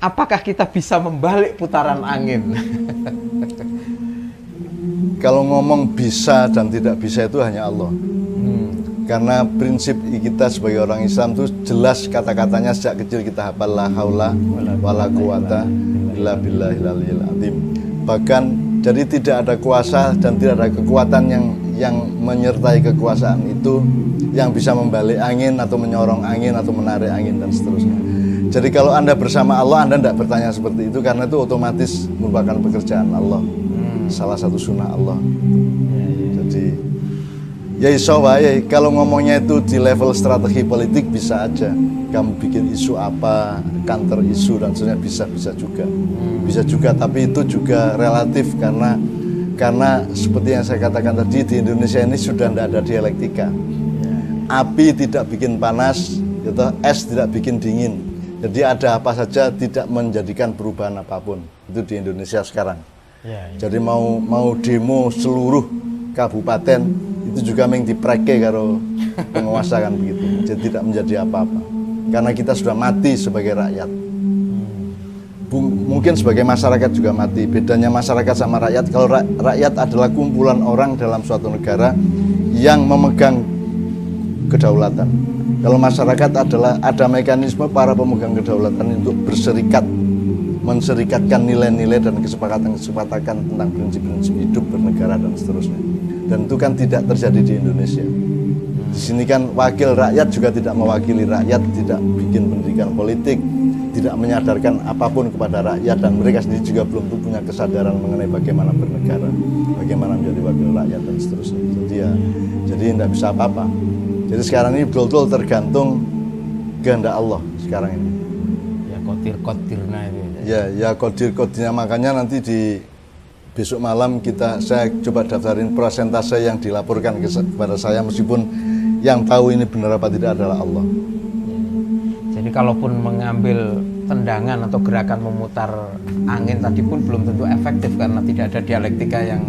apakah kita bisa membalik putaran angin? Kalau ngomong bisa dan tidak bisa itu hanya Allah. Karena prinsip kita sebagai orang Islam itu jelas kata-katanya sejak kecil kita hafal, la haula wala quwata illa billahil aliyyil azim. Bahkan jadi tidak ada kuasa dan tidak ada kekuatan yang menyertai kekuasaan itu yang bisa membalik angin atau menyorong angin atau menarik angin dan seterusnya. Jadi kalau Anda bersama Allah, Anda tidak bertanya seperti itu karena itu otomatis merupakan pekerjaan Allah. Salah satu sunnah Allah. Jadi ya iso wae, kalau ngomongnya itu di level strategi politik bisa aja. Kamu bikin isu apa, counter isu dan sebagainya bisa juga. Bisa juga, tapi itu juga relatif karena seperti yang saya katakan tadi, di Indonesia ini sudah tidak ada dialektika. Api tidak bikin panas, gitu, es tidak bikin dingin. Jadi ada apa saja tidak menjadikan perubahan apapun. Itu di Indonesia sekarang. Jadi mau demo seluruh kabupaten itu juga yang dipreke karo penguasa kan begitu. Jadi tidak menjadi apa-apa. Karena kita sudah mati sebagai rakyat. Mungkin sebagai masyarakat juga mati. Bedanya masyarakat sama rakyat, kalau rakyat adalah kumpulan orang dalam suatu negara yang memegang kedaulatan. Kalau masyarakat adalah ada mekanisme para pemegang kedaulatan untuk berserikat, menserikatkan nilai-nilai dan kesepakatan tentang prinsip-prinsip hidup bernegara dan seterusnya. Dan itu kan tidak terjadi di Indonesia. Di sini kan wakil rakyat juga tidak mewakili rakyat, tidak bikin pendidikan politik, tidak menyadarkan apapun kepada rakyat, dan mereka sendiri juga belum punya kesadaran mengenai bagaimana bernegara, bagaimana menjadi wakil rakyat dan seterusnya. Jadi tidak bisa apa-apa. Jadi sekarang ini betul-betul tergantung kehendak Allah sekarang ini. Ya kotir-kotirnya itu. Ya kodir-kodirnya, makanya nanti di besok malam saya coba daftarin persentase yang dilaporkan kepada saya, meskipun yang tahu ini benar apa tidak adalah Allah. Jadi kalaupun mengambil tendangan atau gerakan memutar angin tadi pun belum tentu efektif karena tidak ada dialektika yang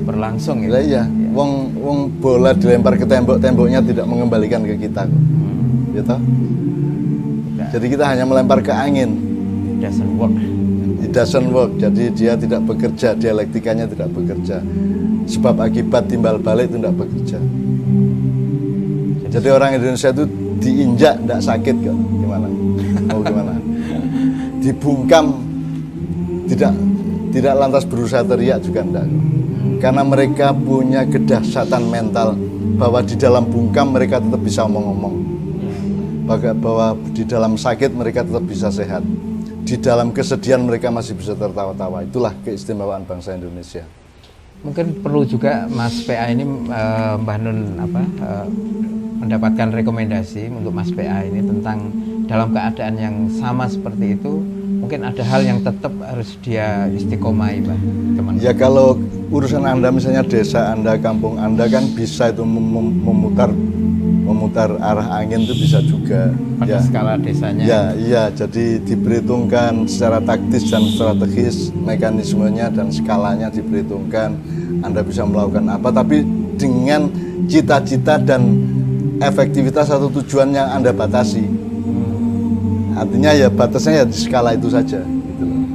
berlangsung. Iya. Wong bola dilempar ke tembok, temboknya tidak mengembalikan ke kita, gitu. Jadi kita hanya melempar ke angin. It doesn't work. Jadi dia tidak bekerja, dialektikanya tidak bekerja. Sebab akibat timbal balik itu tidak bekerja. Jadi orang Indonesia itu diinjak tidak sakit kok. Gimana? Mau gimana? Dibungkam tidak lantas berusaha teriak juga enggak. Karena mereka punya kedahsyatan mental bahwa di dalam bungkam mereka tetap bisa ngomong-ngomong. Bahwa di dalam sakit mereka tetap bisa sehat. Di dalam kesedihan mereka masih bisa tertawa-tawa. Itulah keistimewaan bangsa Indonesia. Mungkin perlu juga Mas PA ini Mbah Nun mendapatkan rekomendasi untuk Mas PA ini tentang dalam keadaan yang sama seperti itu, mungkin ada hal yang tetap harus dia istiqomai, Mbah, teman. Ya kalau urusan Anda misalnya desa Anda, kampung Anda kan bisa itu memutar arah angin itu bisa juga. Pada skala desanya. Iya, jadi diperhitungkan secara taktis dan strategis, mekanismenya dan skalanya diperhitungkan. Anda bisa melakukan apa, tapi dengan cita-cita dan efektivitas atau tujuan yang Anda batasi. Artinya ya batasnya ya di skala itu saja, gitu loh.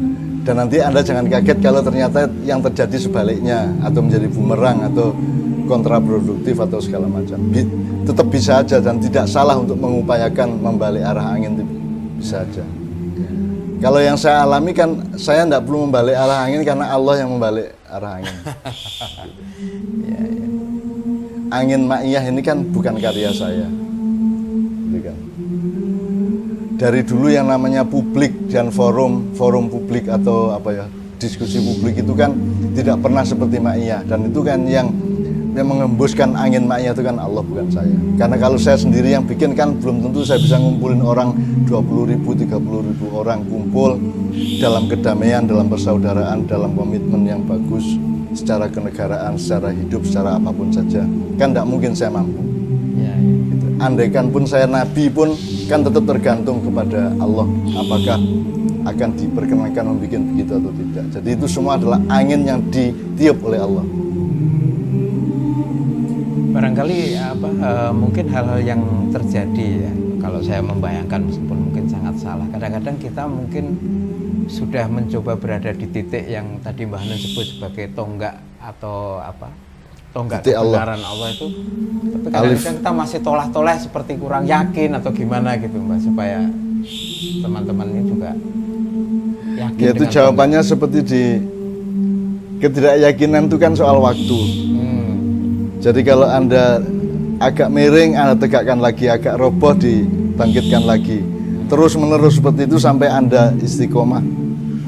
Dan nanti Anda jangan kaget kalau ternyata yang terjadi sebaliknya, atau menjadi bumerang atau kontraproduktif atau segala macam. Tetap bisa aja dan tidak salah untuk mengupayakan membalik arah angin, bisa aja. Kalau yang saya alami kan saya tidak perlu membalik arah angin karena Allah yang membalik arah angin. Angin ma'iyah ini kan bukan karya saya, gitu kan. Dari dulu yang namanya publik dan forum publik atau diskusi publik itu kan tidak pernah seperti ma'iyah, dan itu kan yang mengembuskan angin ma'iyah itu kan Allah, bukan saya. Karena kalau saya sendiri yang bikin kan belum tentu saya bisa ngumpulin orang 20.000, 30.000 orang kumpul dalam kedamaian, dalam persaudaraan, dalam komitmen yang bagus secara kenegaraan, secara hidup, secara apapun saja. Kan tidak mungkin saya mampu. Gitu. Andaikan pun saya nabi pun kan tetap tergantung kepada Allah apakah akan diperkenankan membuat begitu atau tidak. Jadi itu semua adalah angin yang ditiup oleh Allah. Barangkali mungkin hal-hal yang terjadi ya, kalau saya membayangkan meskipun mungkin sangat salah. Kadang-kadang kita mungkin sudah mencoba berada di titik yang tadi Mbah Hanun sebut sebagai tonggak atau apa? Tonggak titik kebenaran Allah itu. Tapi kadang-kadang kita masih toleh-toleh seperti kurang yakin atau gimana gitu Mbak, supaya teman-teman ini juga yakin. Ya itu jawabannya seperti di ketidakyakinan itu kan soal waktu. Jadi kalau Anda agak miring, Anda tegakkan lagi, agak roboh, dibangkitkan lagi. Terus menerus seperti itu sampai Anda istiqomah,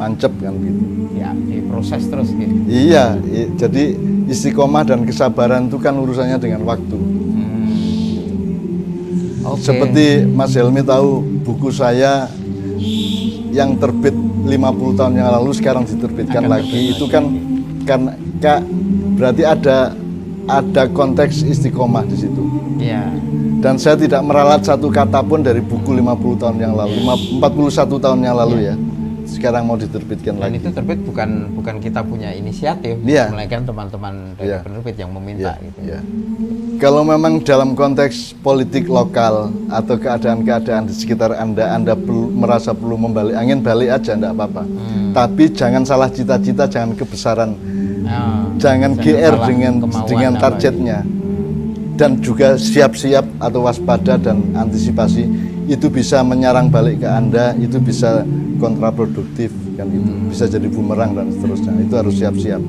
mancep kan gitu. Ya, diproses terus gitu. Iya, jadi istiqomah dan kesabaran itu kan urusannya dengan waktu. Okay. Seperti Mas Helmi tahu buku saya yang terbit 50 tahun yang lalu sekarang diterbitkan lagi, itu kan berarti ada konteks istiqomah di situ. Iya. Dan saya tidak meralat satu kata pun dari buku 50 tahun yang lalu, 41 tahun yang lalu ya. Sekarang mau diterbitkan lagi. Dan itu terbit bukan kita punya inisiatif, melainkan teman-teman dari penerbit yang meminta gitu. Ya. Kalau memang dalam konteks politik lokal atau keadaan-keadaan di sekitar Anda merasa perlu membalik angin, balik aja, enggak apa-apa. Tapi jangan salah cita-cita, jangan kebesaran. Jangan GR dengan targetnya. Dan juga siap-siap atau waspada dan antisipasi, itu bisa menyerang balik ke Anda, itu bisa kontraproduktif kan, itu bisa jadi bumerang dan seterusnya. Itu harus siap-siap.